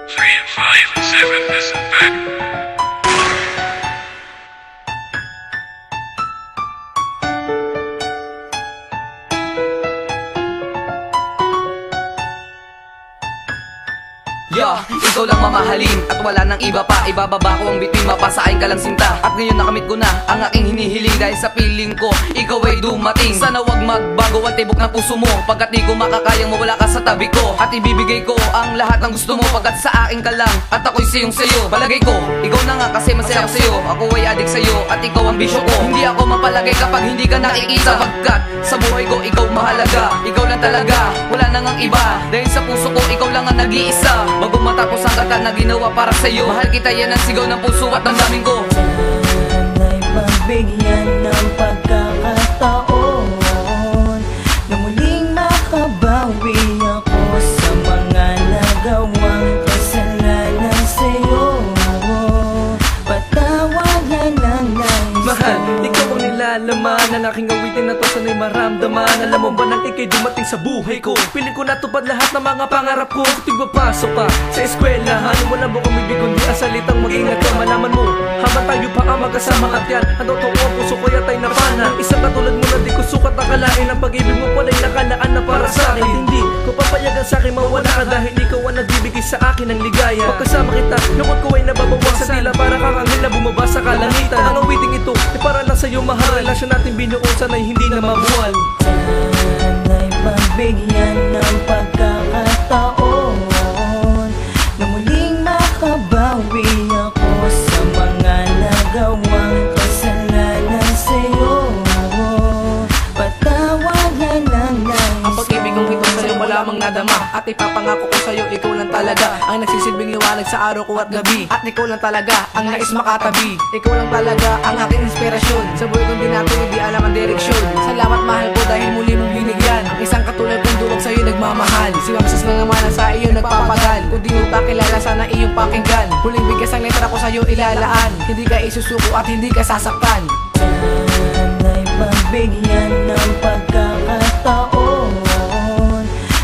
3 and 5 and 7 disinfect. Ikaw lang mamahalin at wala nang iba pa. Ibababa ko ang bituin, mapasain ka lang sinta. At ngayon nakamit ko na ang aking hinihiling. Dahil sa piling ko, ikaw ay dumating. Sana wag magbago ang tibok ng puso mo. Pagkat di ko makakayang mawala ka sa tabi ko. At ibibigay ko ang lahat ng gusto mo. Pagkat sa akin ka lang at ako'y siyong sayo. Palagay ko, ikaw na nga kasi masaya ako sa'yo. Ako ay adik sa'yo at ikaw ang bisyo ko. Hindi ako mapalagay kapag hindi ka nakikita. Pagkat sa buhay ko, ikaw mahalaga. Ikaw lang talaga, wala nang ang iba. Dahil sa puso ko, ikaw lang ang nag-iisa. Bago matapos ang kanta na ginawa para sa'yo, mahal kita, yan ang sigaw ng puso at ng daming ko. Sana'y pagbigyan ng pagkakataon na muling makabawi ako sa mga nagawang kasalanan sa'yo. Patawagan lang nais mahal, ikaw ang nilalaman ng aking awitin na to, sana'y maramdaman. Alam mo ba nang ika'y dumating sa buhay ko, piling ko natupad lahat ng mga pangarap ko. Tigpapasok pa sa eskwelahan, wala mo kong bibig kundi ang salitang mag-ingat ka. Malaman mo, habang tayo pa ang magkasama at yan, ang totoo ang puso ko yata'y napana. Isang katulad mo na di ko sukat akalain, ang pag-ibig mo pala'y nakalaan na para sa akin. Hindi ko papayagan sa akin mawala ka, dahil ikaw ang nagbibigay sa akin ng ligaya. Pagkasama kita, lungkot ko ay nababawasan, tila para kang anghel na bumaba sa kalangitan. Ang awiting ito ay para lang sa'yo mahal, relasyon natin binuo sana'y hindi na mabuwal. Sana'y pagbigyan ng pagkakataon na muling makabawi ako sa mga nagawang kasalanan sa'yo. Patawagan lang nais ang pag-ibig kong ito sa'yo wala mang nadama, at ipapangako ko sa'yo, ikaw lang talaga ang nagsisilbing liwanag sa araw ko at gabi. At ikaw lang talaga ang nais makatabi. Ikaw lang talaga ang aking inspirasyon. Sa buhay kong di natin hindi alam ang direksyon. Salamat mahal ko dahil muli mong binigyan isang katulad kong duwag sa'yo nagmamahal. Si Mamsas na naman ang sa iyo nagpapagal. Kung di mo pa kilala sana iyong pakinggan. Huling bigkas ang letra ko sa'yo ilalaan. Hindi ka isusuko at hindi ka sasaktan. Sana'y pagbigyan ng pagkakataon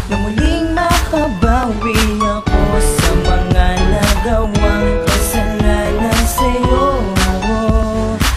na muling makabawi ako sa mga nagawang kasalanan sa'yo.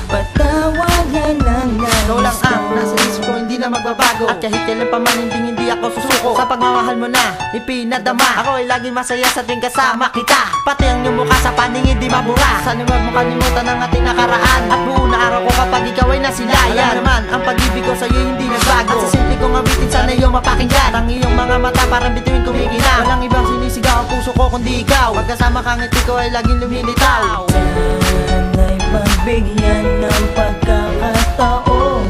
Patawagan lang nais ikaw lang ang nasa isip ko, hindi na magbabago. At kahit kailan pa man hindi ako susuko. Sa pagmamahal mo na ipinadama, ako ay laging masaya sa tuwing kasama kita. Pati ang iyong mukha sa paningin di mabura. Sana wag mo kalimutan ang ating nakaraan. At buo na araw ko kapag ikaw ay nasilayan. Alam naman, ang pag-ibig ko sa'yo hindi nagbago. At sa simple kong awitin sana iyong mapakinggan. Ang iyong mga mata parang bituin kumikilaw. Walang ibang sinisigaw ang puso ko kundi ikaw. Pagkasama kang ngiti ko ay laging lumilitaw. Sana'y pagbigyan ng pagkakataon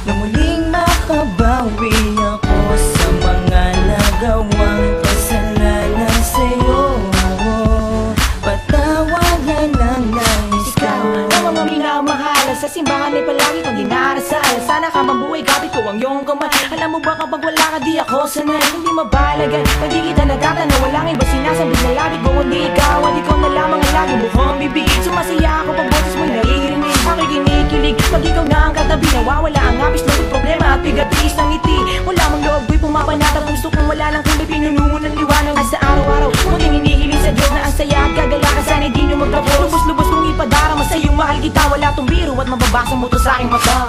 na muling makabawi ako sa mga nagawang kasalanan sa'yo. Patawagan lang nais ikaw ang mga minamahal. Sa simbahan ay palagi kang dinarasal. Sana ka mabuhay kapit ko ang iyong kamay. Alam mo ba kapag wala ka di ako sanay. Hindi mabalagan pag di kita natatanaw. Walang iba sinasabit na labi ko kundi ikaw. At ikaw na lamang ang lagi buhong bibig. Sumasaya ako pag boses mo'y naririnig. Ako'y kinikilig pag ikaw na ang katabi. Nawawala ang apis ng problema at bigat-tiis ng ngiti. Wala mang loob ko'y pumapanatag. Gusto kong wala lang kulay pinunungo ng liwanag. At sa araw-araw muling hinihiling sa Diyos na ang saya at kagalakan. Sana'y di nyo magpapos. Lubos-lubos kong ipadarama sa iyong mahal kita. Wala tong biro at mababasa mo to sa aking mata.